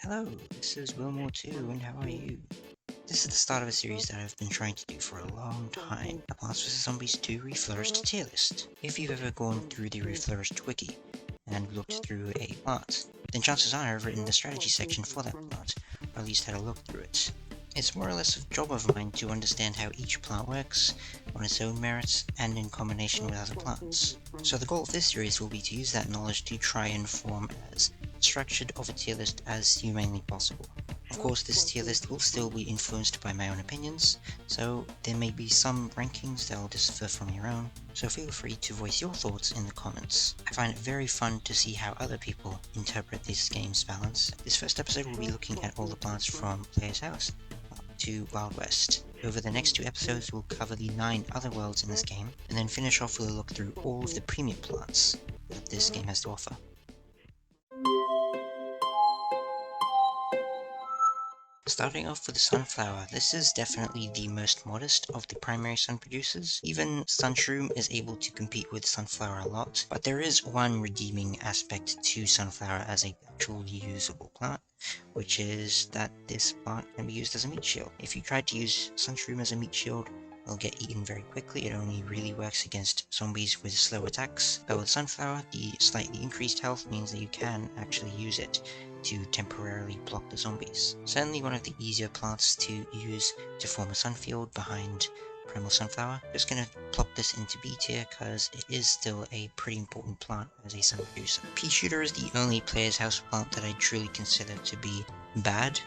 Hello, this is Wilmore2, and how are you? This is the start of a series that I've been trying to do for a long time, the Plants vs Zombies 2 Reflourished tier list. If you've ever gone through the Reflourished wiki and looked through a plant, then chances are I've written the strategy section for that plant, or at least had a look through it. It's more or less a job of mine to understand how each plant works, on its own merits, and in combination with other plants. So the goal of this series will be to use that knowledge to try and form as structured of a tier list as humanly possible. Of course, this tier list will still be influenced by my own opinions, so there may be some rankings that will differ from your own, so feel free to voice your thoughts in the comments. I find it very fun to see how other people interpret this game's balance. This first episode will be looking at all the plants from Player's House to Wild West. Over the next two episodes we'll cover the 9 other worlds in this game, and then finish off with a look through all of the premium plants that this game has to offer. Starting off with the sunflower, this is definitely the most modest of the primary sun producers. Even sunshroom is able to compete with sunflower a lot, but there is one redeeming aspect to sunflower as a actually usable plant, which is that this plant can be used as a meat shield. If you try to use sunshroom as a meat shield, it'll get eaten very quickly. It only really works against zombies with slow attacks. But with sunflower, the slightly increased health means that you can actually use it to temporarily block the zombies. Certainly one of the easier plants to use to form a sunfield behind Primal Sunflower. Just gonna plop this into B tier because it is still a pretty important plant as a sun producer. Pea Shooter is the only Player's House plant that I truly consider to be bad,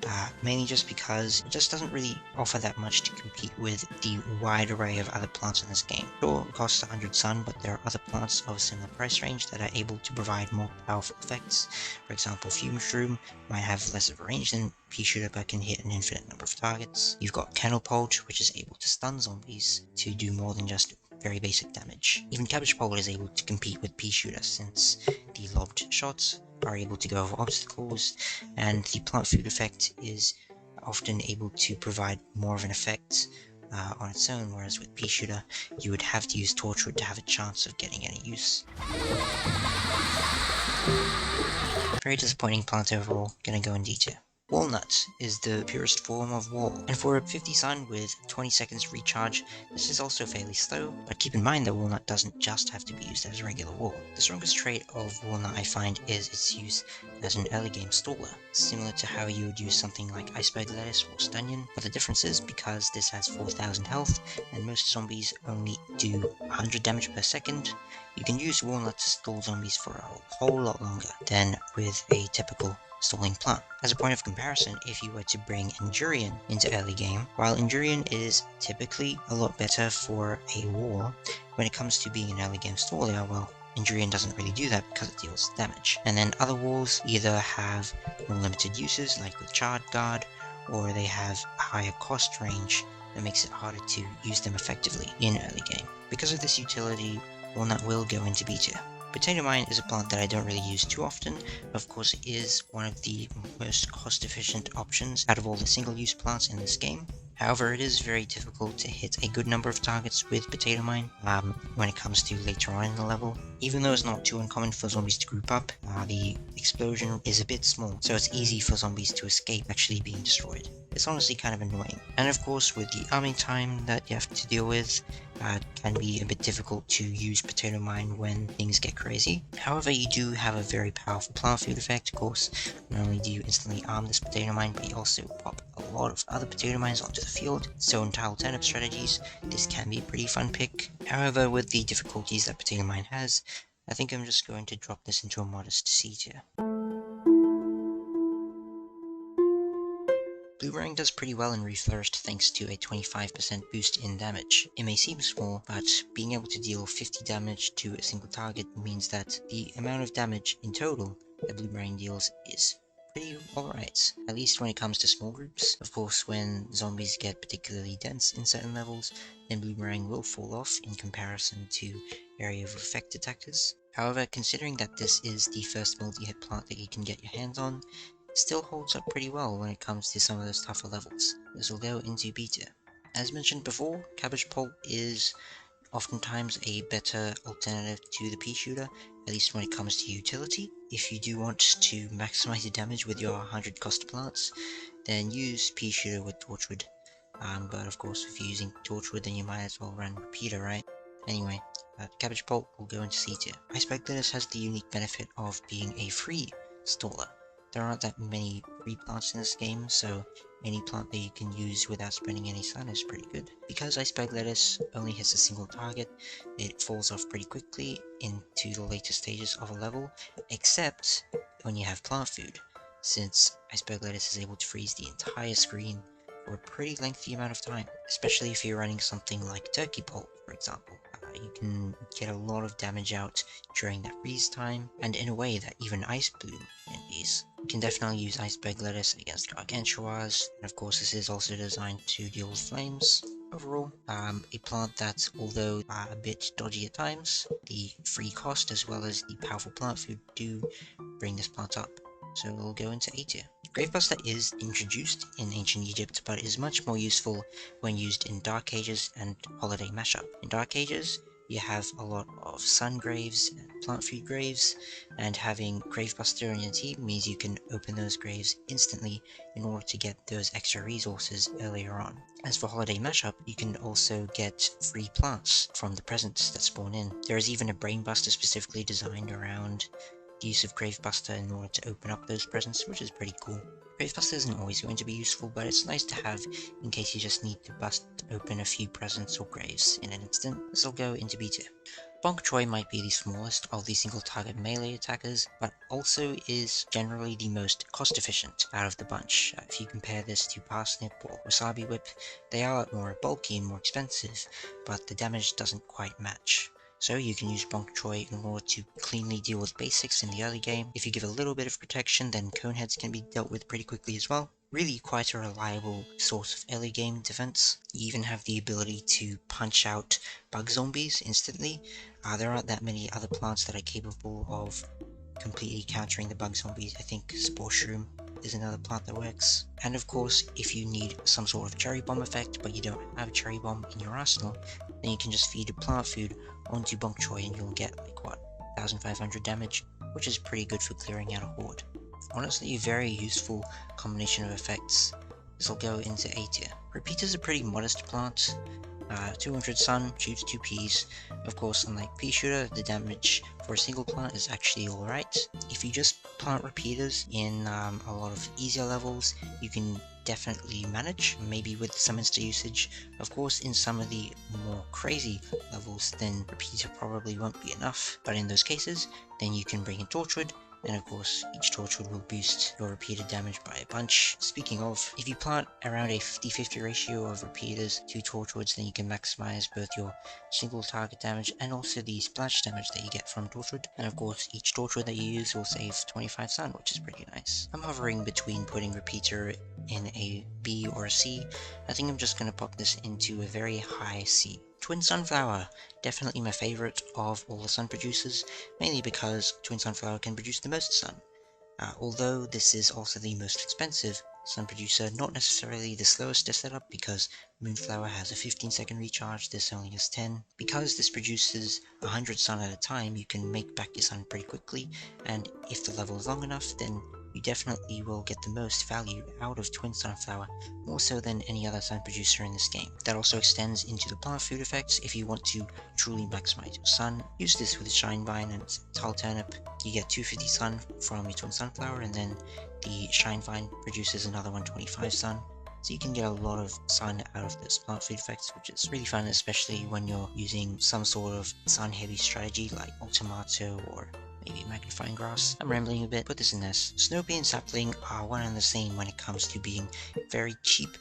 mainly just because it just doesn't really offer that much to compete with the wide array of other plants in this game. Sure, it costs 100 sun, but there are other plants of a similar price range that are able to provide more powerful effects. For example, Fume Shroom might have less of a range than Pea Shooter but can hit an infinite number of targets. You've got Kennel Poult, which is able to stun zombies to do more than just very basic damage. Even Cabbage Pole is able to compete with Pea Shooter since the lobbed shots are able to go over obstacles, and the plant food effect is often able to provide more of an effect on its own, whereas with Pea Shooter you would have to use Torchwood to have a chance of getting any use. Very disappointing plant overall, gonna go in detail. Walnut is the purest form of wall, and for a 50 sun with 20 seconds recharge, this is also fairly slow, but keep in mind that Walnut doesn't just have to be used as a regular wall. The strongest trait of Walnut I find is its use as an early game staller, similar to how you would use something like Iceberg Lettuce or Stunyon, but the difference is because this has 4000 health, and most zombies only do 100 damage per second, you can use Walnut to stall zombies for a whole lot longer than with a typical stalling plant. As a point of comparison, if you were to bring Endurian into early game, while Endurian is typically a lot better for a war, when it comes to being an early game staller, well, Endurian doesn't really do that because it deals damage. And then other walls either have more limited uses, like with Charred Guard, or they have a higher cost range that makes it harder to use them effectively in early game. Because of this utility, Walnut will go into B tier. Potato Mine is a plant that I don't really use too often, but of course it is one of the most cost-efficient options out of all the single-use plants in this game. However, it is very difficult to hit a good number of targets with Potato Mine when it comes to later on in the level. Even though it's not too uncommon for zombies to group up, the explosion is a bit small, so it's easy for zombies to escape actually being destroyed. It's honestly kind of annoying. And of course, with the arming time that you have to deal with, it can be a bit difficult to use Potato Mine when things get crazy. However, you do have a very powerful plant food effect, of course. Not only do you instantly arm this Potato Mine, but you also pop a lot of other Potato Mines onto the field, so in tile turnip strategies, this can be a pretty fun pick. However, with the difficulties that Potato Mine has, I think I'm just going to drop this into a modest C tier. Boomerang does pretty well in Reflourished thanks to a 25% boost in damage. It may seem small, but being able to deal 50 damage to a single target means that the amount of damage in total that Boomerang deals is pretty alright, at least when it comes to small groups. Of course, when zombies get particularly dense in certain levels, then Boomerang will fall off in comparison to area of effect attackers. However, considering that this is the first multi-hit plant that you can get your hands on, still holds up pretty well when it comes to some of those tougher levels. This will go into B tier. As mentioned before, Cabbage Pole is oftentimes a better alternative to the Pea Shooter, at least when it comes to utility. if you do want to maximize your damage with your 100 cost plants, then use pea shooter with torchwood. But of course, if you're using torchwood, then you might as well run repeater, right? Anyway, cabbage pulp will go into C tier. Iceberg lettuce has the unique benefit of being a free staller. There aren't that many free plants in this game, so any plant that you can use without spending any sun is pretty good. Because iceberg lettuce only hits a single target, it falls off pretty quickly into the later stages of a level, except when you have plant food, since iceberg lettuce is able to freeze the entire screen for a pretty lengthy amount of time, especially if you're running something like turkey pulp, for example. You can get a lot of damage out during that freeze time, and in a way that even Ice Bloom envies. You can definitely use iceberg lettuce against gargantuas, and of course this is also designed to deal with flames. Overall, a plant that, although a bit dodgy at times, the free cost as well as the powerful plant food do bring this plant up. So we'll go into A tier. Gravebuster is introduced in ancient Egypt, but is much more useful when used in Dark Ages and Holiday Mashup. In Dark Ages, you have a lot of sun graves and plant food graves, and having Gravebuster in your team means you can open those graves instantly in order to get those extra resources earlier on. As for Holiday Mashup, you can also get free plants from the presents that spawn in. There is even a Brainbuster specifically designed around the use of Gravebuster in order to open up those presents, which is pretty cool. Gravebuster isn't always going to be useful, but it's nice to have in case you just need to bust open a few presents or graves in an instant. This will go into B tier. Bonk Choi might be the smallest of the single target melee attackers, but also is generally the most cost efficient out of the bunch. If you compare this to Parsnip or Wasabi Whip, they are more bulky and more expensive, but the damage doesn't quite match. So you can use Bonk Choi in order to cleanly deal with basics in the early game. If you give a little bit of protection, then Coneheads can be dealt with pretty quickly as well. Really quite a reliable source of early game defense. You even have the ability to punch out bug zombies instantly. There aren't that many other plants that are capable of completely countering the bug zombies. I think Spore Shroom is another plant that works. And of course, if you need some sort of cherry bomb effect, but you don't have a cherry bomb in your arsenal, then you can just feed a plant food onto Bonk Choi and you'll get like what, 1500 damage, which is pretty good for clearing out a horde. Honestly, a very useful combination of effects. This will go into A tier. Repeater is a pretty modest plant. 200 sun, shoots 2 peas. Of course, unlike pea shooter, the damage for a single plant is actually alright. If you just plant repeaters in a lot of easier levels, you can definitely manage, maybe with some insta usage. Of course, in some of the more crazy levels, then repeater probably won't be enough, but in those cases, then you can bring in Torchwood, and of course, each Torchwood will boost your repeated damage by a bunch. Speaking of, if you plant around a 50-50 ratio of repeaters to Torchwoods, then you can maximize both your single target damage and also the splash damage that you get from Torchwood. And of course, each Torchwood that you use will save 25 sun, which is pretty nice. I'm hovering between putting repeater in a B or a C. I think I'm just going to pop this into a very high C. Twin Sunflower, definitely my favorite of all the sun producers, mainly because Twin Sunflower can produce the most sun. Although this is also the most expensive sun producer, not necessarily the slowest to set up because Moonflower has a 15-second recharge, this only has 10. Because this produces 100 sun at a time, you can make back your sun pretty quickly, and if the level is long enough, then you definitely will get the most value out of Twin Sunflower, more so than any other sun producer in this game. That also extends into the plant food effects. If you want to truly maximize your sun, use this with Shine Vine and Tall Turnip. You get 250 sun from your Twin Sunflower, and then the Shine Vine produces another 125 sun. So you can get a lot of sun out of those plant food effects, which is really fun, especially when you're using some sort of sun heavy strategy like Ultimato or maybe Magnifying Grass. I'm rambling a bit, put this in this. Snowpea and Sapling are one and the same when it comes to being very cheap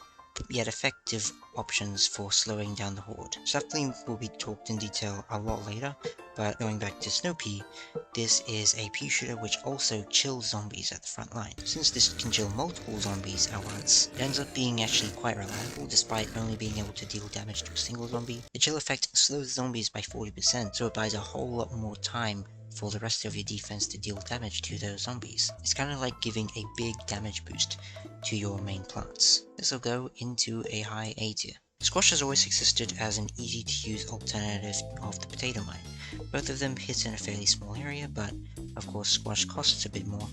yet effective options for slowing down the horde. Sapling will be talked in detail a lot later, but going back to Snowpea, this is a pea shooter which also chills zombies at the front line. Since this can chill multiple zombies at once, it ends up being actually quite reliable despite only being able to deal damage to a single zombie. The chill effect slows zombies by 40%, so it buys a whole lot more time for the rest of your defense to deal damage to those zombies. It's kind of like giving a big damage boost to your main plants. This will go into a high A tier. Squash has always existed as an easy to use alternative of the potato mine. Both of them hit in a fairly small area, but of course squash costs a bit more,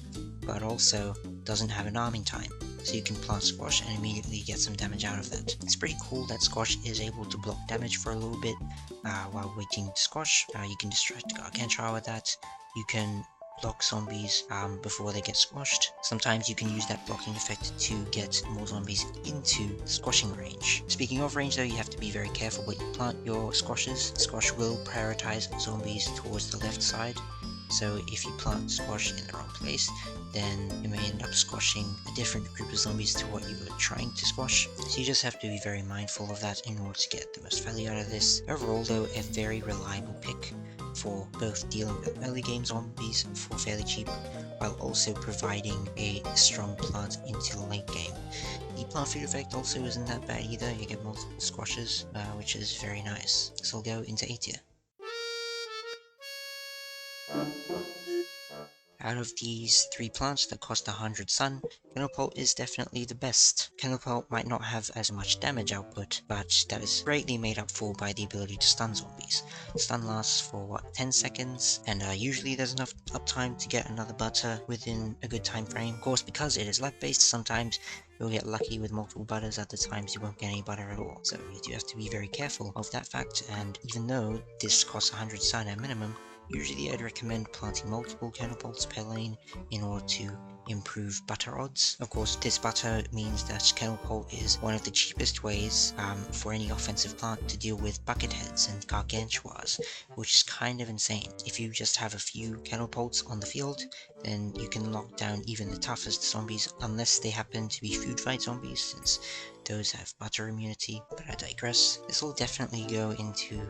but also doesn't have an arming time, so you can plant squash and immediately get some damage out of that. It's pretty cool that squash is able to block damage for a little bit while waiting to squash. You can distract Gargantua with that. You can block zombies before they get squashed. Sometimes you can use that blocking effect to get more zombies into squashing range. Speaking of range though, you have to be very careful where you plant your squashes. Squash will prioritize zombies towards the left side, so if you plant squash in the wrong place, then you may end up squashing a different group of zombies to what you were trying to squash. So you just have to be very mindful of that in order to get the most value out of this. Overall though, a very reliable pick for both dealing with early game zombies for fairly cheap, while also providing a strong plant into the late game. The plant food effect also isn't that bad either. You get multiple squashes, which is very nice. So I'll go into A tier. Out of these 3 plants that cost 100 sun, Candlepult is definitely the best. Candlepult might not have as much damage output, but that is greatly made up for by the ability to stun zombies. Stun lasts for 10 seconds, and usually there's enough uptime to get another butter within a good time frame. Of course, because it is luck based, sometimes you'll get lucky with multiple butters, other times you won't get any butter at all. So you do have to be very careful of that fact, and even though this costs 100 sun at minimum, usually I'd recommend planting multiple Candlepults per lane in order to improve butter odds. Of course, this butter means that Candlepult is one of the cheapest ways for any offensive plant to deal with bucket heads and gargantuas, which is kind of insane. If you just have a few Candlepults on the field, then you can lock down even the toughest zombies, unless they happen to be food fight zombies, since those have butter immunity. But I digress. This will definitely go into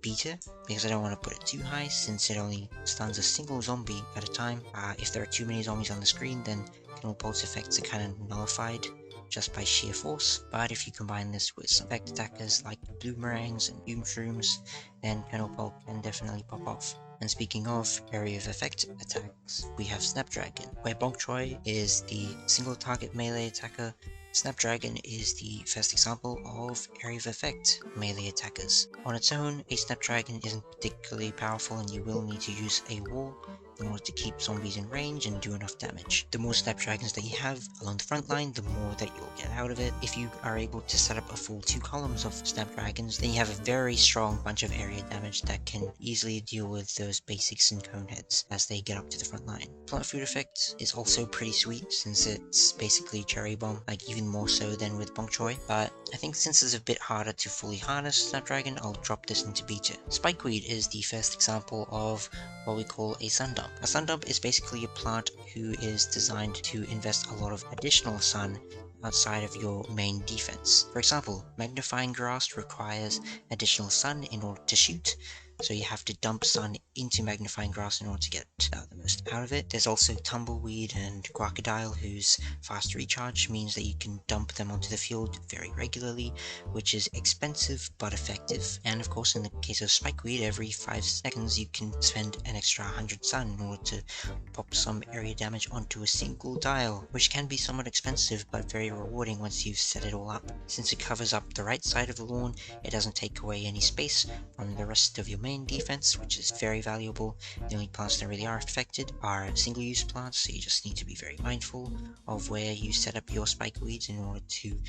beta, because I don't want to put it too high since it only stuns a single zombie at a time. If there are too many zombies on the screen, then Candlepult's effects are kind of nullified just by sheer force. But if you combine this with some effect attackers like Bloomerangs and Doom Shrooms, then Candlepult can definitely pop off. And speaking of area of effect attacks, we have Snapdragon, where Bonk Choi is the single target melee attacker. Snapdragon is the first example of area of effect melee attackers. On its own, a Snapdragon isn't particularly powerful and you will need to use a wall in order to keep zombies in range and do enough damage. The more Snapdragons that you have along the front line, the more that you'll get out of it. If you are able to set up a full 2 columns of Snapdragons, then you have a very strong bunch of area damage that can easily deal with those basics and coneheads as they get up to the front line. Plant food effect is also pretty sweet since it's basically Cherry Bomb, like even more so than with Bonk Choi, but I think since it's a bit harder to fully harness Snapdragon, I'll drop this into beta. Spikeweed is the first example of what we call a sun dump. A sun dump is basically a plant who is designed to invest a lot of additional sun outside of your main defense. For example, Magnifying Grass requires additional sun in order to shoot, so you have to dump sun into Magnifying Grass in order to get the most out of it. There's also Tumbleweed and Crocodile, whose fast recharge means that you can dump them onto the field very regularly, which is expensive but effective. And of course, in the case of Spikeweed, every 5 seconds you can spend an extra 100 sun in order to pop some area damage onto a single dial, which can be somewhat expensive but very rewarding once you've set it all up. Since it covers up the right side of the lawn, it doesn't take away any space from the rest of your main defense, which is very valuable. The only plants that really are affected are single-use plants, so you just need to be very mindful of where you set up your Spikeweeds in order to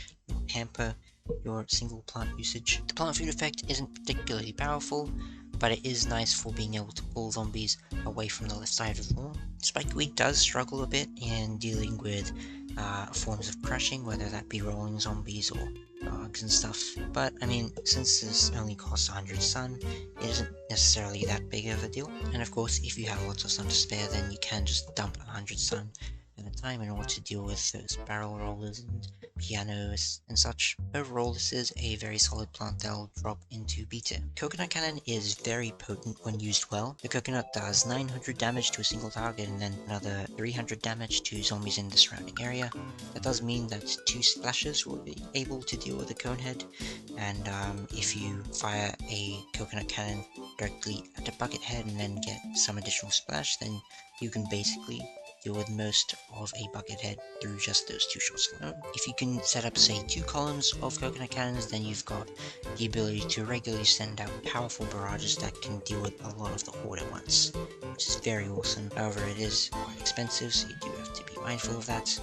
hamper your single plant usage. The plant food effect isn't particularly powerful, but it is nice for being able to pull zombies away from the left side of the lawn. Spikeweed does struggle a bit in dealing with forms of crushing, whether that be rolling zombies or dogs and stuff, but I mean, since this only costs 100 sun, it isn't necessarily that big of a deal. And of course, if you have lots of sun to spare, then you can just dump 100 sun at a time in order to deal with those barrel rollers and pianos and such. Overall, this is a very solid plant that'll drop into beta. Coconut Cannon is very potent when used well. The coconut does 900 damage to a single target and then another 300 damage to zombies in the surrounding area. That does mean that 2 splashes will be able to deal with the conehead, and if you fire a coconut cannon directly at the bucket head and then get some additional splash, then you can basically deal with most of a buckethead through just those 2 shots alone. If you can set up, say, 2 columns of coconut cannons, then you've got the ability to regularly send out powerful barrages that can deal with a lot of the horde at once, which is very awesome. However, it is quite expensive, so you do have to be mindful of that.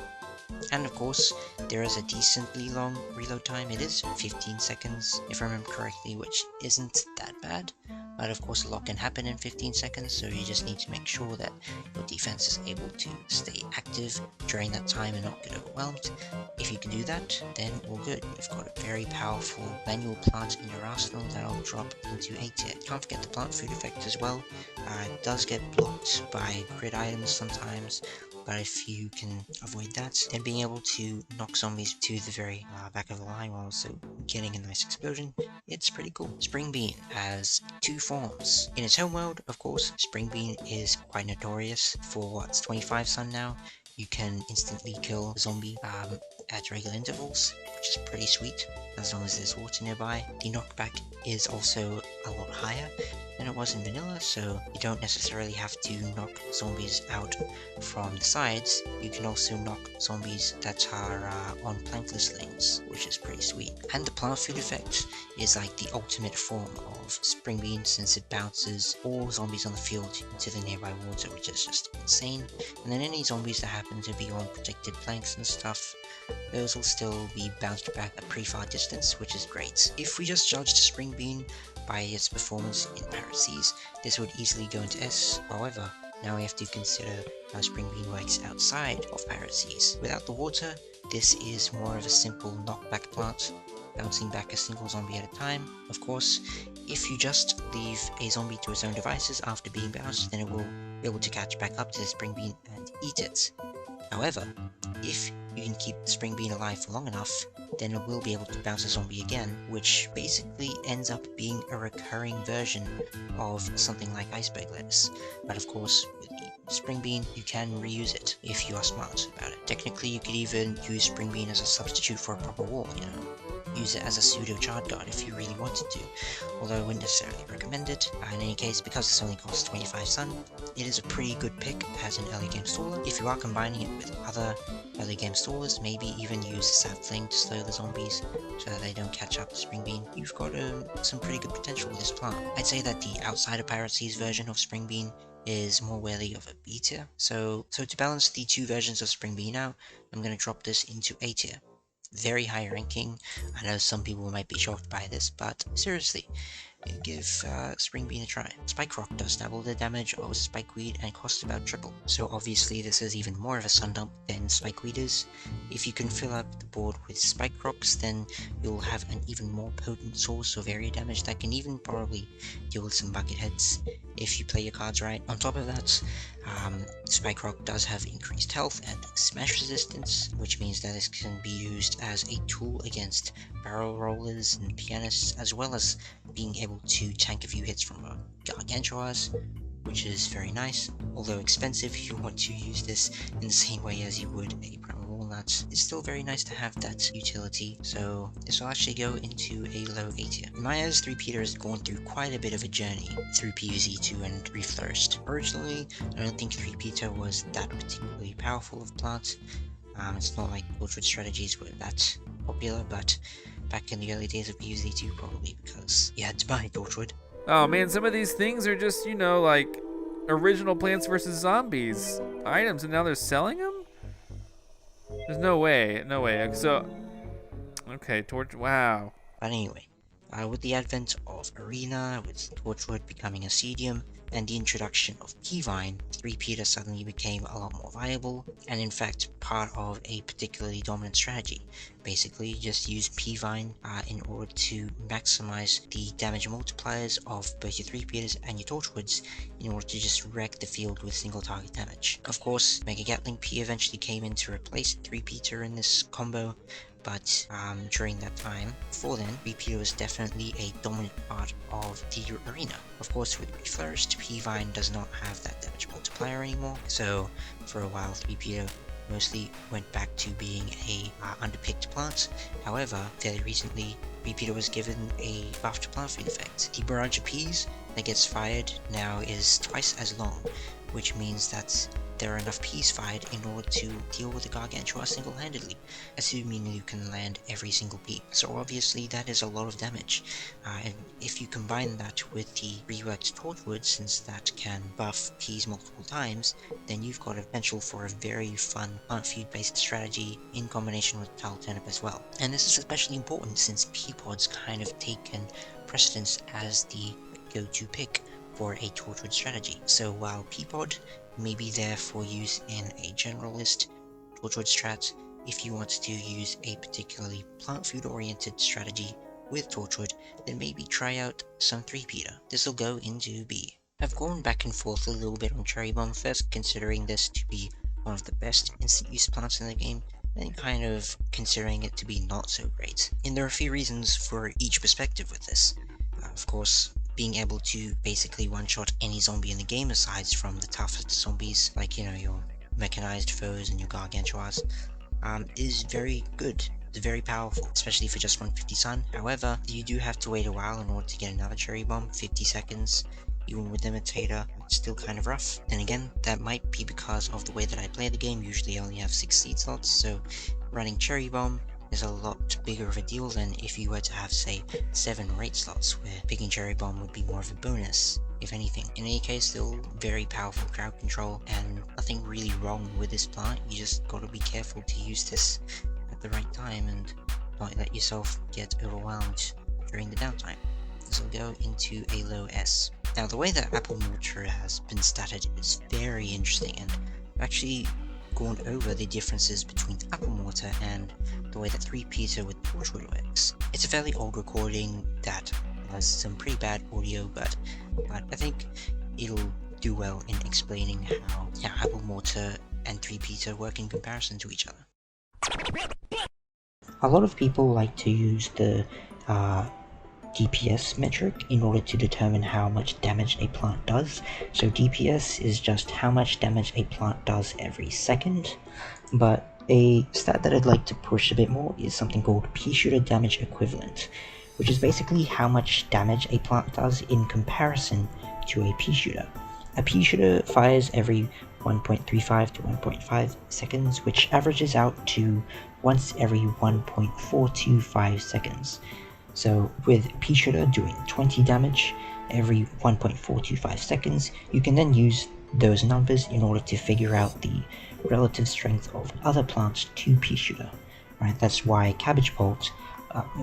And of course, there is a decently long reload time. It is 15 seconds, if I remember correctly, which isn't that bad. But of course, a lot can happen in 15 seconds, so you just need to make sure that your defense is able to stay active during that time and not get overwhelmed. If you can do that, then all good. You've got a very powerful manual plant in your arsenal that'll drop into A tier. Can't forget the plant food effect as well. It does get blocked by crit items sometimes, but if you can avoid that, then being able to knock zombies to the very back of the line while also getting a nice explosion, it's pretty cool. Spring Bean has 2 forms. In its home world, of course, Spring Bean is quite notorious for its 25 sun now. You can instantly kill a zombie at regular intervals, which is pretty sweet, as long as there's water nearby. The knockback is also a lot higher than it was in vanilla, so you don't necessarily have to knock zombies out from the sides. You can also knock zombies that are on plankless lanes, which is pretty sweet. And the plant food effect is like the ultimate form of Spring Bean, since it bounces all zombies on the field into the nearby water, which is just insane. And then any zombies that happen to be on protected planks and stuff, those will still be bounced back a pretty far distance, which is great. If we just judged Spring Bean by its performance in PvZ, this would easily go into S. However, now we have to consider how Spring Bean works outside of PvZ. Without the water, this is more of a simple knockback plant, bouncing back a single zombie at a time. Of course, if you just leave a zombie to its own devices after being bounced, then it will be able to catch back up to the Spring Bean and eat it. However, if you can keep the Spring Bean alive for long enough, then it will be able to bounce a zombie again, which basically ends up being a recurring version of something like iceberg lettuce. But of course, with the Spring Bean, you can reuse it if you are smart about it. Technically, you could even use Spring Bean as a substitute for a proper wall, you know. Use it as a pseudo charge guard if you really wanted to, although I wouldn't necessarily recommend it. In any case, because this only costs 25 sun, it is a pretty good pick as an early game staller. If you are combining it with other early game stallers, maybe even use the Sap Fling to slow the zombies so that they don't catch up to Spring Bean, you've got some pretty good potential with this plant. I'd say that the outside of PvZ's version of Spring Bean is more worthy of a B tier. So to balance the 2 versions of Spring Bean out, I'm going to drop this into A tier. Very high ranking. I know some people might be shocked by this, but seriously, give Spring Bean a try. Spike Rock does double the damage of Spikeweed and costs about triple, so obviously this is even more of a sun dump than Spikeweed is. If you can fill up the board with Spike Rocks, then you'll have an even more potent source of area damage that can even probably deal with some bucketheads if you play your cards right. On top of that, Spike Rock does have increased health and smash resistance, which means that it can be used as a tool against barrel rollers and pianists, as well as being able to tank a few hits from a Gargantuars, which is very nice. Although expensive if you want to use this in the same way as you would a Primal Walnut, it's still very nice to have that utility, so this will actually go into a low A tier. In my eyes, 3-Peter has gone through quite a bit of a journey through PvZ2 and Reflourished. Originally, I don't think 3-Peter was that particularly powerful of plant. It's not like Torchwood strategies were that popular, but back in the early days of PvZ2, probably because you had to buy Torchwood. Oh man, some of these things are just, you know, like original Plants vs. Zombies items, and now they're selling them? There's no way, no way. So, okay, wow. But anyway, with the advent of Arena, with Torchwood becoming a Cedium, and the introduction of Keyvine, 3-Peter suddenly became a lot more viable, and in fact part of a particularly dominant strategy. Basically, just use P-Vine in order to maximize the damage multipliers of both your 3-Peters and your Torchwoods in order to just wreck the field with single target damage. Of course, Mega Gatling P eventually came in to replace 3-Peter in this combo, but during that time, before then, 3-Peter was definitely a dominant part of the arena. Of course, with Reflourished, P-Vine does not have that damage multiplier anymore, so for a while 3-Peter mostly went back to being a underpicked plant. However, fairly recently, 3-Peter was given a buff to plant food effect. The barrage of Ps that gets fired now is twice as long, which means that there are enough peas fired in order to deal with the Gargantua single-handedly, assuming you can land every single pea. So obviously that is a lot of damage, and if you combine that with the reworked Torchwood, since that can buff peas multiple times, then you've got a potential for a very fun plant feud based strategy in combination with Tile Turnip as well. And this is especially important since pea pods kind of taken precedence as the go-to pick for a Torchwood strategy. So while pea pod may be there for use in a generalist Torchwood strat, if you want to use a particularly plant food oriented strategy with Torchwood, then maybe try out some 3-peater. This will go into B. I've gone back and forth a little bit on Cherry Bomb, first considering this to be one of the best instant use plants in the game, then kind of considering it to be not so great. And there are a few reasons for each perspective with this. Of course, being able to basically one-shot any zombie in the game aside from the toughest zombies, like, your mechanized foes and your gargantuas, is very good. It's very powerful, especially for just 150 sun. However, you do have to wait a while in order to get another cherry bomb, 50 seconds. Even with Imitator, it's still kind of rough. Then again, that might be because of the way that I play the game. Usually I only have 6 seed slots, so running cherry bomb is a lot bigger of a deal than if you were to have, say, 7 or 8 slots, where picking cherry bomb would be more of a bonus, if anything. In any case, still very powerful crowd control, and nothing really wrong with this plant. You just gotta be careful to use this at the right time and not let yourself get overwhelmed during the downtime. This will go into a low S. Now, the way that Apple Mortar has been statted is very interesting, and I've actually gone over the differences between Apple Mortar and the way that 3-peater with Torchwood works. It's a fairly old recording that has some pretty bad audio, but I think it'll do well in explaining how Apple Mortar and 3-peater work in comparison to each other. A lot of people like to use the DPS metric in order to determine how much damage a plant does. So DPS is just how much damage a plant does every second, but a stat that I'd like to push a bit more is something called pea shooter damage equivalent, which is basically how much damage a plant does in comparison to a pea shooter. A pea shooter fires every 1.35 to 1.5 seconds, which averages out to once every 1.425 seconds. So with pea shooter doing 20 damage every 1.425 seconds, you can then use those numbers in order to figure out the relative strength of other plants to pea shooter. Right? That's why Cabbage Bolt,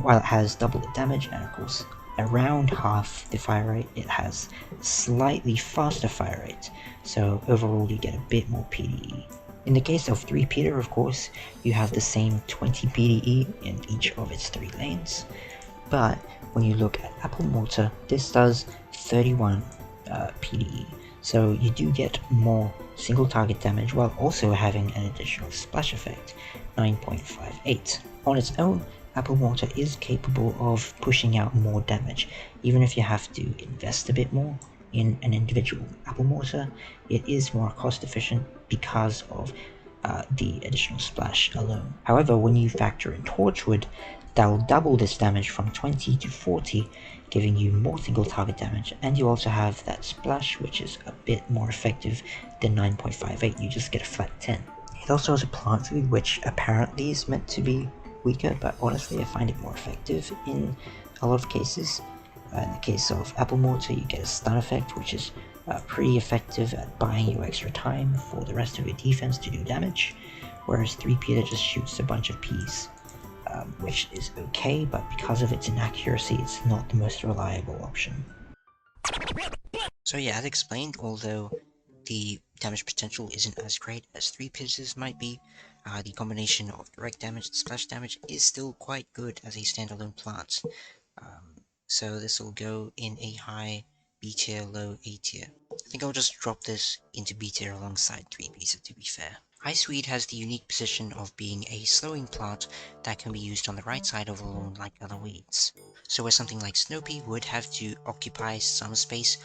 while it has double the damage and of course around half the fire rate, it has slightly faster fire rate. So overall you get a bit more PDE. In the case of 3-peater, of course, you have the same 20 PDE in each of its 3 lanes. But when you look at Apple Mortar, this does 31 PDE, so you do get more single target damage while also having an additional splash effect, 9.58. On its own, Apple Mortar is capable of pushing out more damage, even if you have to invest a bit more in an individual Apple Mortar. It is more cost efficient because of the additional splash alone. However, when you factor in Torchwood, that'll double this damage from 20 to 40, giving you more single target damage, and you also have that splash, which is a bit more effective than 9.58, you just get a flat 10. It also has a plant food, which apparently is meant to be weaker, but honestly I find it more effective in a lot of cases. In the case of Apple Mortar, you get a stun effect, which is pretty effective at buying you extra time for the rest of your defense to do damage, whereas 3-peater just shoots a bunch of peas. Which is okay, but because of its inaccuracy, it's not the most reliable option. So yeah, as explained, although the damage potential isn't as great as 3-peaters might be, the combination of direct damage and splash damage is still quite good as a standalone plant. So this will go in a high B tier, low A tier. I think I'll just drop this into B tier alongside 3-peater to be fair. Iceweed has the unique position of being a slowing plant that can be used on the right side of the lawn like other weeds. So where something like Snoopy would have to occupy some space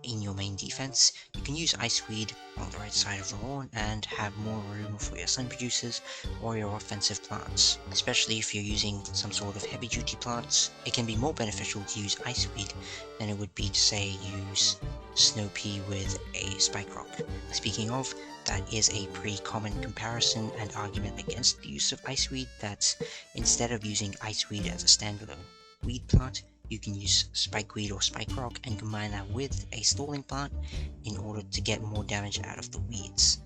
in your main defense, you can use Iceweed on the right side of the lawn and have more room for your sun producers or your offensive plants. Especially if you're using some sort of heavy duty plants, it can be more beneficial to use Iceweed than it would be to say use Snow Pea with a Spike Rock. Speaking of, that is a pretty common comparison and argument against the use of Iceweed, that instead of using Iceweed as a standalone weed plant, you can use Spikeweed or Spike Rock and combine that with a stalling plant in order to get more damage out of the weeds.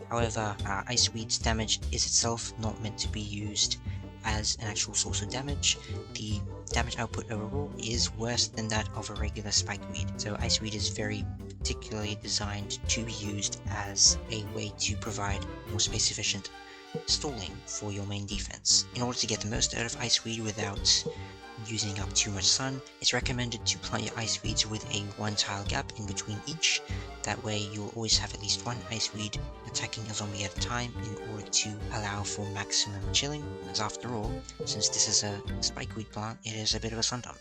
However, Iceweed's damage is itself not meant to be used as an actual source of damage. The damage output overall is worse than that of a regular Spikeweed, so Iceweed is very particularly designed to be used as a way to provide more space efficient stalling for your main defense. In order to get the most out of Iceweed without using up too much sun, it's recommended to plant your Iceweeds with a 1-tile gap in between each. That way you'll always have at least one Iceweed attacking a zombie at a time in order to allow for maximum chilling, as after all, since this is a Spikeweed plant, it is a bit of a sun dump.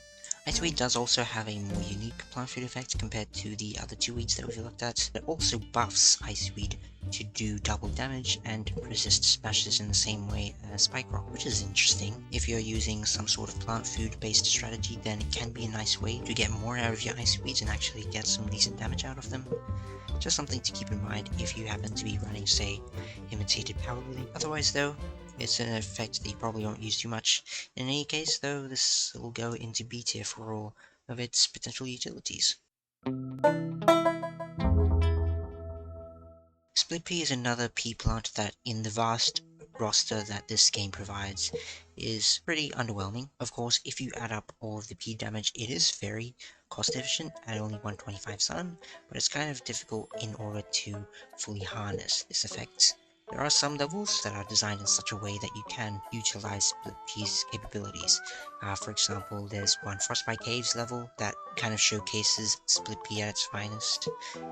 Iceweed does also have a more unique plant food effect compared to the other two weeds that we've looked at. It also buffs Iceweed to do double damage and resist smashes in the same way as Spike Rock, which is interesting. If you're using some sort of plant food based strategy, then it can be a nice way to get more out of your Iceweeds and actually get some decent damage out of them. Just something to keep in mind if you happen to be running, say, imitated power wheeling. Otherwise though, it's an effect that you probably won't use too much. In any case though, this will go into B tier for all of its potential utilities. Split Pea is another pea plant that, in the vast roster that this game provides, is pretty underwhelming. Of course, if you add up all of the pea damage, it is very cost efficient at only 125 sun, but it's kind of difficult in order to fully harness this effect. There are some levels that are designed in such a way that you can utilize Split Pea's capabilities. For example, there's one Frostbite Caves level that kind of showcases Split Pea at its finest,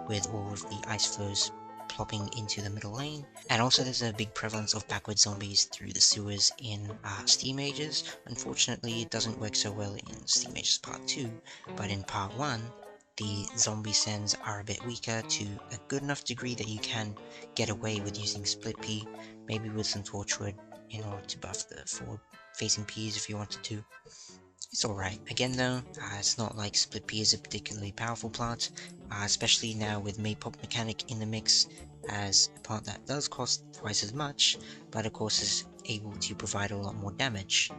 with all of the ice flows plopping into the middle lane, and also there's a big prevalence of backward zombies through the sewers in Steam Ages. Unfortunately, it doesn't work so well in Steam Ages Part 2, but in Part 1, the zombie sends are a bit weaker to a good enough degree that you can get away with using Split Pea, maybe with some Torchwood in order to buff the forward facing Peas if you wanted to. It's alright. Again though, it's not like Split Pea is a particularly powerful plant, especially now with Maypop Mechanic in the mix, as a plant that does cost twice as much, but of course is able to provide a lot more damage.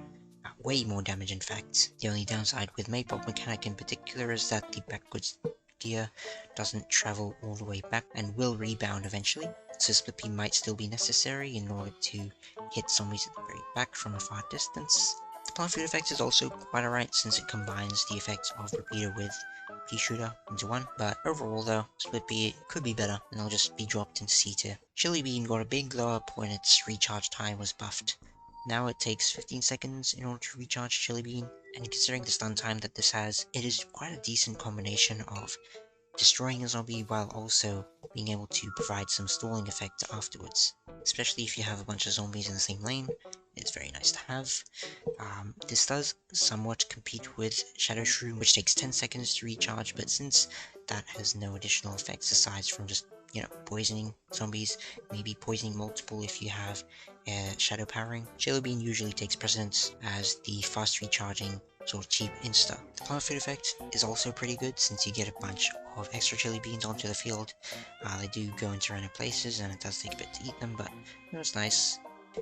Way more damage in fact. The only downside with Maypop Mechanic in particular is that the backwards gear doesn't travel all the way back and will rebound eventually, so Split Pea might still be necessary in order to hit zombies at the very back from a far distance. The plant food effect is also quite alright since it combines the effects of Repeater with Pea Shooter into one, but overall though, Split Pea could be better and it'll just be dropped into C tier. Chili Bean got a big glow up when its recharge time was buffed. Now it takes 15 seconds in order to recharge Chili Bean, and considering the stun time that this has, it is quite a decent combination of destroying a zombie while also being able to provide some stalling effect afterwards. Especially if you have a bunch of zombies in the same lane, it's very nice to have. This does somewhat compete with Shadow Shroom, which takes 10 seconds to recharge, but since that has no additional effects aside from just, poisoning zombies, maybe poisoning multiple if you have Shadow Powering, Chili Bean usually takes precedence as the fast recharging sort of cheap insta. The plant food effect is also pretty good since you get a bunch of extra chili beans onto the field. They do go into random places and it does take a bit to eat them, but it's nice.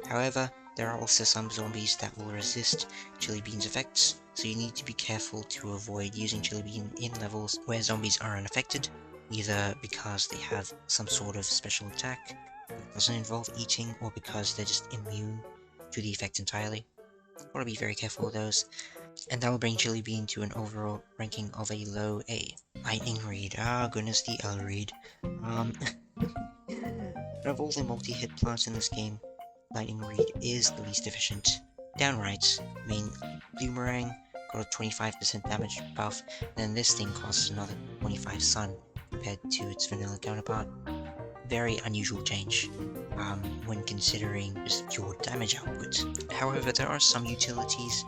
However, there are also some zombies that will resist chili beans effects, so you need to be careful to avoid using chili bean in levels where zombies are unaffected, either because they have some sort of special attack that doesn't involve eating, or because they're just immune to the effect entirely. Gotta be very careful of those. And that will bring Chili Bean to an overall ranking of a low A. Lightning Reed, goodness, the L Reed. Of all the multi-hit plants in this game, Lightning Reed is the least efficient. Downright. I mean, Boomerang got a 25% damage buff, and then this thing costs another 25 sun compared to its vanilla counterpart. Very unusual change, when considering just pure damage output. However, there are some utilities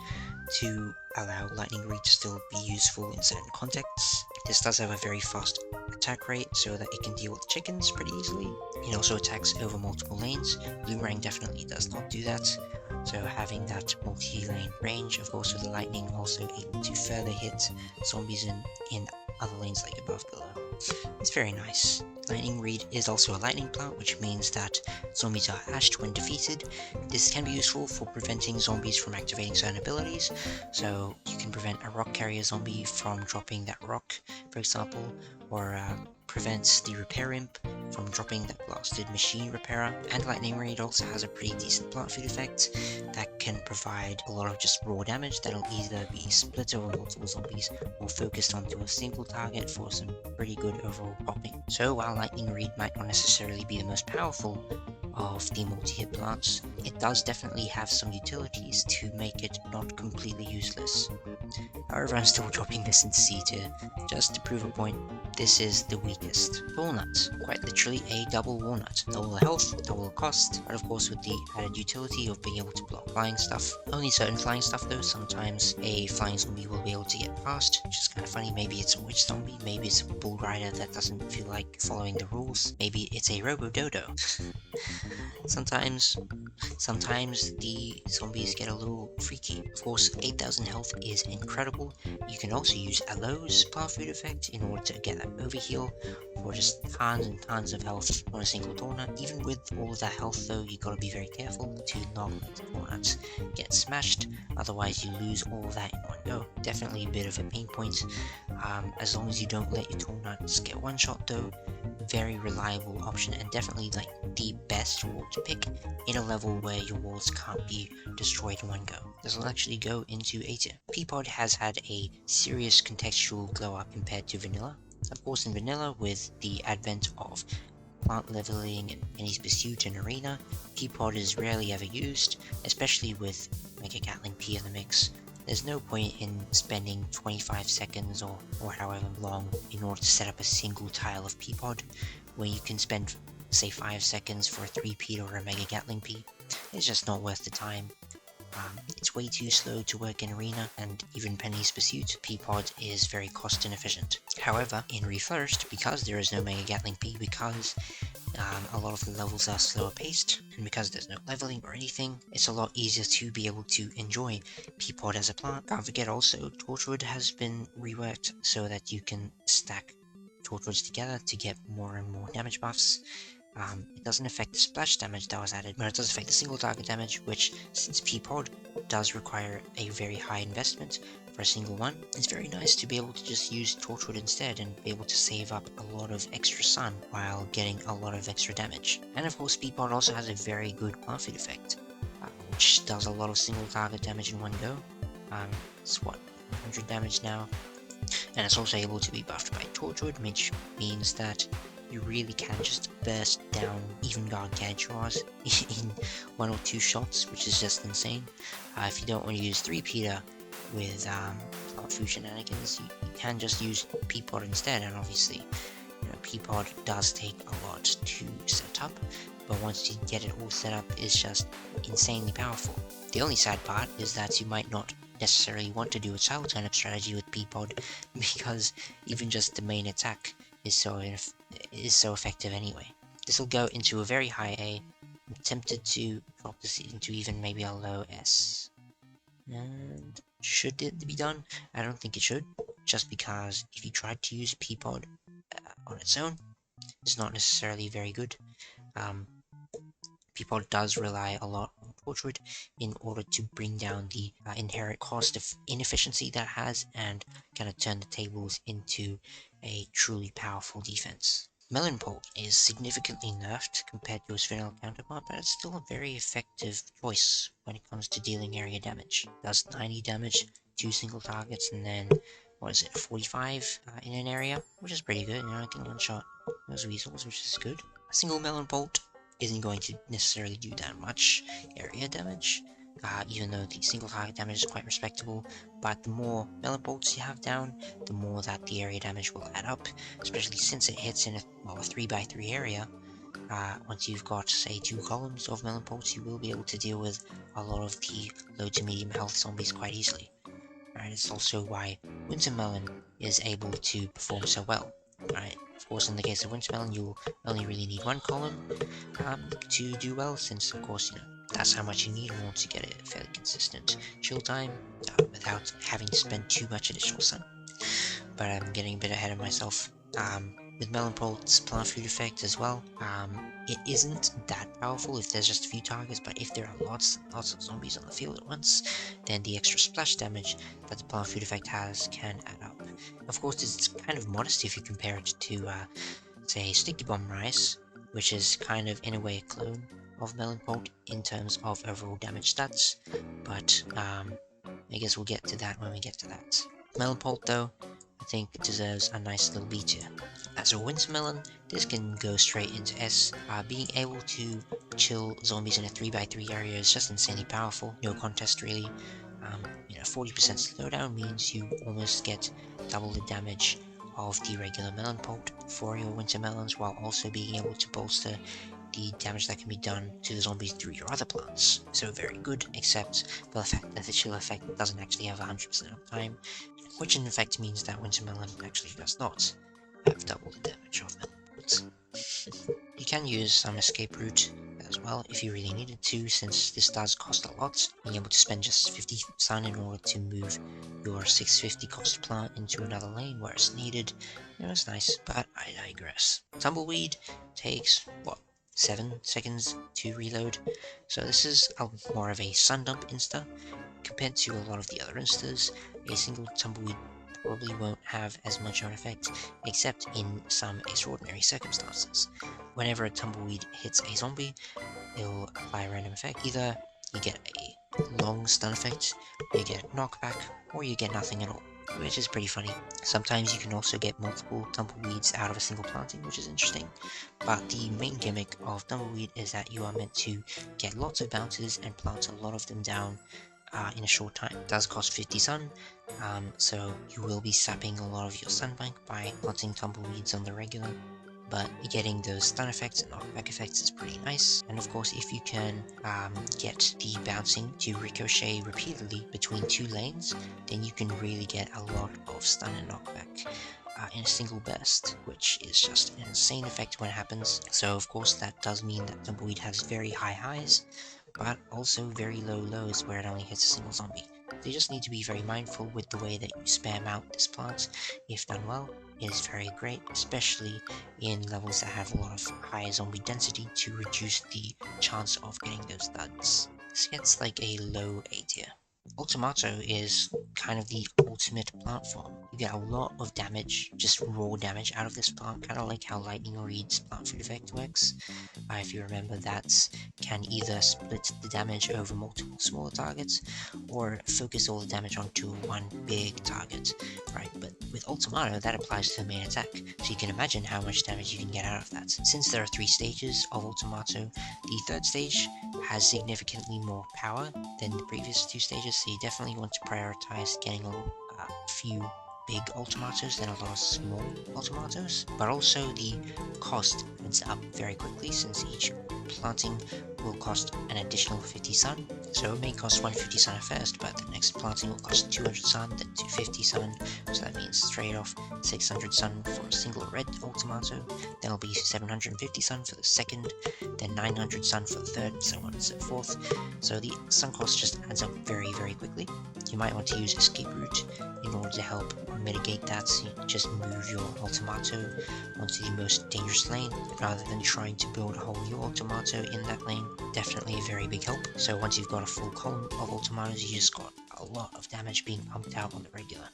to allow Lightning Reed to still be useful in certain contexts. This does have a very fast attack rate so that it can deal with chickens pretty easily. It also attacks over multiple lanes. Boomerang definitely does not do that, so having that multi-lane range, of course with the lightning also able to further hit zombies in other lanes like above, below. It's very nice. Lightning Reed is also a lightning plant, which means that zombies are ashed when defeated. This can be useful for preventing zombies from activating certain abilities, so you can prevent a rock carrier zombie from dropping that rock, for example, or prevents the repair imp from dropping that blasted machine repairer. And Lightning Reed also has a pretty decent plant food effect that can provide a lot of just raw damage that'll either be split over multiple zombies or focused onto a single target for some pretty good overall popping. So while Lightning Reed might not necessarily be the most powerful of the multi-hit plants, it does definitely have some utilities to make it not completely useless. However, I'm still dropping this in C tier, just to prove a point. This is the weakest. Walnut, quite literally a double walnut. Double health, double cost, but of course with the added utility of being able to block flying stuff. Only certain flying stuff though, sometimes a flying zombie will be able to get past, which is kind of funny. Maybe it's a witch zombie, maybe it's a bull rider that doesn't feel like following the rules, maybe it's a robo-dodo. Sometimes the zombies get a little freaky. Of course, 8,000 health is incredible. You can also use Aloe's plant food effect in order to get that overheal for just tons and tons of health on a single donut. Even with all of that health though, you gotta be very careful to not let the donuts get smashed, otherwise you lose all of that in one go. Definitely a bit of a pain point. As long as you don't let your donuts get one shot though, very reliable option and definitely like the best wall to pick in a level where your walls can't be destroyed in one go. This will actually go into A tier. Peapod has had a serious contextual glow up compared to vanilla. Of course in vanilla, with the advent of plant leveling and Penny's Pursuit and Arena, Peapod is rarely ever used, especially with Mega Gatling P in the mix. There's no point in spending 25 seconds or however long in order to set up a single tile of Peapod, when you can spend say 5 seconds for a 3P or a Mega Gatling P. It's just not worth the time. It's way too slow to work in Arena, and even Penny's Pursuit, Peapod is very cost inefficient. However, in Reflourished, because there is no Mega Gatling P, because a lot of the levels are slower paced, and because there's no leveling or anything, it's a lot easier to be able to enjoy Peapod as a plant. Can't forget also, Torchwood has been reworked so that you can stack Torchwoods together to get more and more damage buffs. It doesn't affect the splash damage that was added, but it does affect the single target damage, which, since Peapod does require a very high investment for a single one, it's very nice to be able to just use Torchwood instead and be able to save up a lot of extra sun while getting a lot of extra damage. And of course, Peapod also has a very good plant food effect, which does a lot of single target damage in one go. It's what, 100 damage now? And it's also able to be buffed by Torchwood, which means that you really can just burst down even Gargantuars in 1 or 2 shots, which is just insane. If you don't want to use 3-Peter with plant food shenanigans, you can just use Peapod instead, and obviously, you know, Peapod does take a lot to set up, but once you get it all set up, it's just insanely powerful. The only sad part is that you might not necessarily want to do a tile turnip strategy with Peapod, because even just the main attack is so effective anyway. This will go into a very high A. I'm tempted to drop this into even maybe a low S. And should it be done? I don't think it should, just because if you tried to use Peapod on its own, it's not necessarily very good. Peapod does rely a lot on Torchwood in order to bring down the inherent cost of inefficiency that it has and kind of turn the tables into a truly powerful defense. Melon Bolt is significantly nerfed compared to its vanilla counterpart, but it's still a very effective choice when it comes to dealing area damage. It does 90 damage, 2 single targets, and then, 45 in an area, which is pretty good. You know, I can one-shot those weasels, which is good. A single Melon Bolt isn't going to necessarily do that much area damage, even though the single target damage is quite respectable, but the more Melon Bolts you have down, the more that the area damage will add up, especially since it hits in a 3x3 area. once you've got, say, 2 columns of melon bolts, you will be able to deal with a lot of the low to medium health zombies quite easily. Right, it's also why Wintermelon is able to perform so well. Right, of course, in the case of Wintermelon, you'll only really need 1 column to do well, since, of course, you know, that's how much you need in order to get a fairly consistent chill time without having to spend too much additional sun. But I'm getting a bit ahead of myself. With Melon Bolt's plant food effect as well, it isn't that powerful if there's just a few targets, but if there are lots and lots of zombies on the field at once, then the extra splash damage that the plant food effect has can add up. Of course, it's kind of modest if you compare it to, say, Sticky Bomb Rice, which is kind of, in a way, a clone of Melon Bolt in terms of overall damage stats, but I guess we'll get to that when we get to that. Melon Bolt, though, I think it deserves a nice little B tier. As a Wintermelon, this can go straight into S. Being able to chill zombies in a 3x3 area is just insanely powerful, no contest really. 40% slowdown means you almost get double the damage of the regular Melon Bolt for your Wintermelons, while also being able to bolster the damage that can be done to the zombies through your other plants. So very good, except for the fact that the chill effect doesn't actually have 100% uptime, which in effect means that Wintermelon actually does not have double the damage of Melon Bolt. You can use some escape route as well if you really needed to, since this does cost a lot. Being able to spend just 50 sun in order to move your 650 cost plant into another lane where it's needed, it's nice, but I digress. Tumbleweed takes, 7 seconds to reload, so this is more of a sun dump insta. Compared to a lot of the other instas, a single Tumbleweed probably won't have as much of an effect, except in some extraordinary circumstances. Whenever a Tumbleweed hits a zombie, it'll apply a random effect. Either you get a long stun effect, you get knockback, or you get nothing at all, which is pretty funny. Sometimes you can also get multiple Tumbleweeds out of a single planting, which is interesting, but the main gimmick of Tumbleweed is that you are meant to get lots of bounces and plant a lot of them down in a short time. It does cost 50 sun, so you will be sapping a lot of your sun bank by planting Tumbleweeds on the regular, but getting those stun effects and knockback effects is pretty nice. And of course, if you can get the bouncing to ricochet repeatedly between 2 lanes, then you can really get a lot of stun and knockback in a single burst, which is just an insane effect when it happens. So of course that does mean that Tumbleweed has very high highs, but also very low lows where it only hits a single zombie. They just need to be very mindful with the way that you spam out this plant. If done well, it is very great, especially in levels that have a lot of high zombie density to reduce the chance of getting those studs. This gets like a low A tier. Ultimato is kind of the ultimate plant form. You get a lot of damage, just raw damage out of this plant, kind of like how Lightning Reed's plant food effect works. If you remember, that can either split the damage over multiple smaller targets, or focus all the damage onto one big target, right? But with Ultimato, that applies to the main attack, so you can imagine how much damage you can get out of that. Since there are 3 stages of Ultimato, the 3rd stage has significantly more power than the previous 2 stages, so you definitely want to prioritize getting a few big Ultimatos than a lot of small Ultimatos, but also the cost adds up very quickly, since each planting will cost an additional 50 sun, so it may cost 150 sun at first, but the next planting will cost 200 sun, then 250 sun, so that means straight off 600 sun for a single red Ultimato, then it'll be 750 sun for the second, then 900 sun for the third, and so on and so forth. So the sun cost just adds up very, very quickly. You might want to use escape route in order to help mitigate that, so you just move your Ultimato onto the most dangerous lane, rather than trying to build a whole new Ultimato in that lane. Definitely a very big help. So once you've got a full column of Ultimatos, you just got a lot of damage being pumped out on the regular.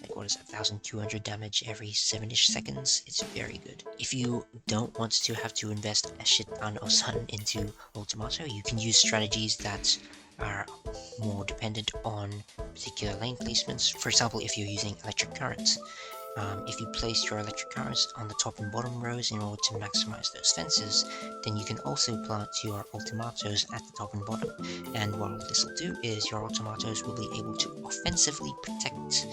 Like, what is that, 1200 damage every 7-ish seconds? It's very good. If you don't want to have to invest a shit ton of sun into Ultimato, you can use strategies that are more dependent on particular lane placements. For example, if you're using electric currents, if you place your electric currents on the top and bottom rows in order to maximize those fences, then you can also plant your ultimatos at the top and bottom. And what this will do is your ultimatos will be able to offensively protect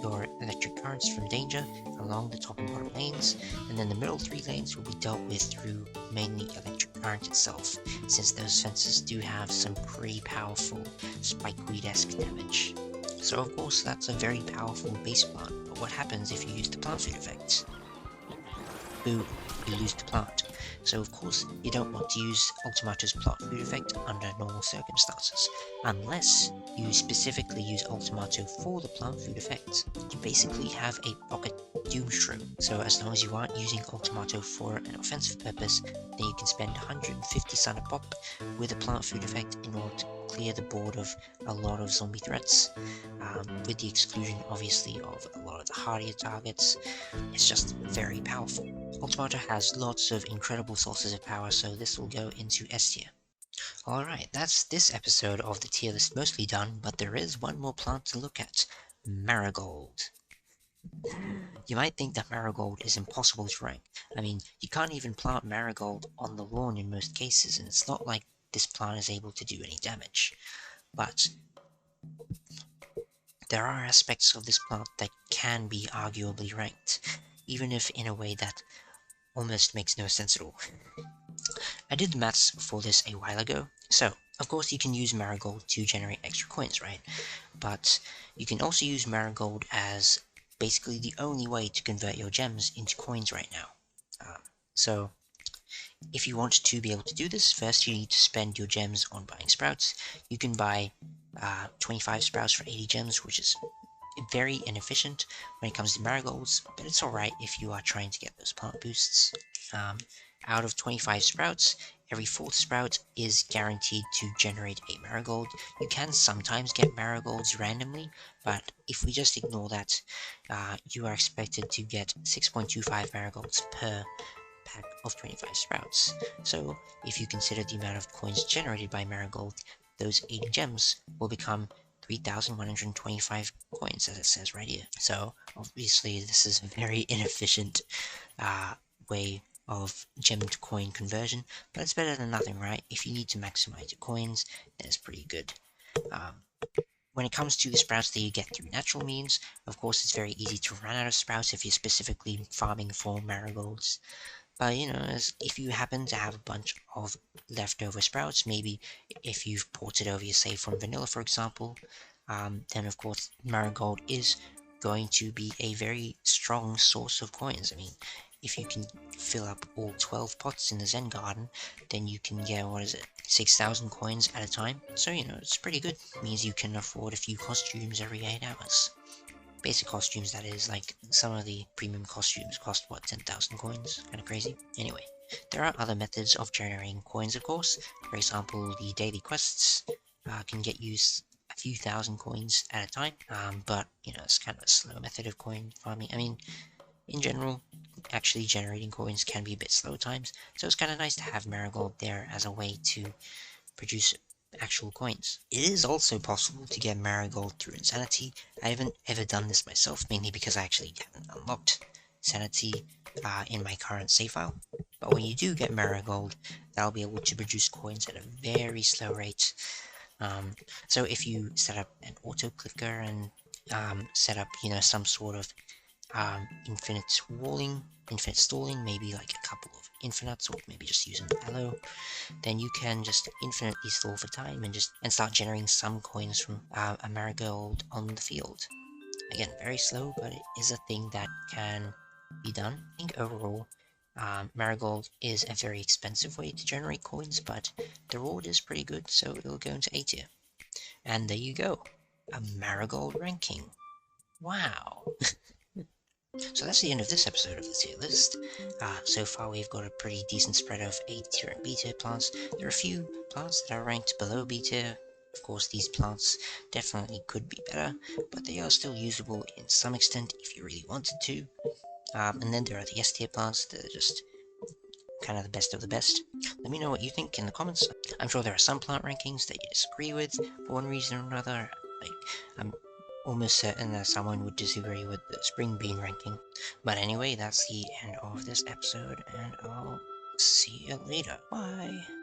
your electric currents from danger along the top and bottom lanes, and then the middle 3 lanes will be dealt with through mainly electric current itself, since those fences do have some pretty powerful spikeweed-esque damage. So of course that's a very powerful base plant, but what happens if you use the plant food effect? Boom, you lose the plant. So of course you don't want to use Ultimato's plant food effect under normal circumstances, unless you specifically use Ultimato for the plant food effect. You basically have a pocket Doomshroom, so as long as you aren't using Ultimato for an offensive purpose, then you can spend 150 sun a pop with a plant food effect in order to clear the board of a lot of zombie threats, with the exclusion obviously of a lot of the hardier targets. It's just very powerful. Ultimato has lots of incredible sources of power, so this will go into S tier. Alright, that's this episode of the tier list mostly done, but there is one more plant to look at. Marigold. You might think that Marigold is impossible to rank. I mean, you can't even plant Marigold on the lawn in most cases, and it's not like this plant is able to do any damage. But there are aspects of this plant that can be arguably ranked, even if in a way that almost makes no sense at all. I did the maths for this a while ago, so of course you can use Marigold to generate extra coins, right? But you can also use Marigold as basically the only way to convert your gems into coins right now. So if you want to be able to do this, first you need to spend your gems on buying sprouts. You can buy 25 sprouts for 80 gems, which is very inefficient when it comes to marigolds, but it's alright if you are trying to get those plant boosts. Out of 25 sprouts, every 4th sprout is guaranteed to generate a marigold. You can sometimes get marigolds randomly, but if we just ignore that, you are expected to get 6.25 marigolds per pack of 25 sprouts. So if you consider the amount of coins generated by marigold, those 80 gems will become 3,125 coins, as it says right here. So obviously this is a very inefficient way of gem to coin conversion, but it's better than nothing, right? If you need to maximize your coins, then it's pretty good. When it comes to the sprouts that you get through natural means, of course it's very easy to run out of sprouts if you're specifically farming for marigolds. But you know, if you happen to have a bunch of leftover sprouts, maybe if you've ported over your save from vanilla, for example, then of course marigold is going to be a very strong source of coins. I mean, if you can fill up all 12 pots in the Zen Garden, then you can get, 6,000 coins at a time. So, you know, it's pretty good. It means you can afford a few costumes every 8 hours. Basic costumes, that is. Like, some of the premium costumes cost, 10,000 coins? Kinda crazy. Anyway, there are other methods of generating coins, of course. For example, the daily quests can get you a few thousand coins at a time, but, you know, it's kind of a slow method of coin farming. I mean, in general, actually generating coins can be a bit slow at times, so it's kind of nice to have Marigold there as a way to produce actual coins. It is also possible to get Marigold through Insanity. I haven't ever done this myself, mainly because I actually haven't unlocked Sanity in my current save file. But when you do get Marigold, that'll be able to produce coins at a very slow rate. So if you set up an auto clicker and set up, you know, some sort of infinite stalling, maybe like a couple of infinites, or maybe just use an allo, then you can just infinitely stall for time and start generating some coins from a marigold on the field. Again, very slow, but it is a thing that can be done. I think overall, marigold is a very expensive way to generate coins, but the reward is pretty good, so it'll go into A tier. And there you go, a marigold ranking. Wow. So that's the end of this episode of the tier list. So far we've got a pretty decent spread of A tier and B tier plants. There are a few plants that are ranked below B tier. Of course, these plants definitely could be better, but they are still usable in some extent if you really wanted to. And then there are the S tier plants that are just kind of the best of the best. Let me know what you think in the comments. I'm sure there are some plant rankings that you disagree with for one reason or another. Like, almost certain that someone would disagree with the spring bean ranking. But anyway, that's the end of this episode, and I'll see you later. Bye!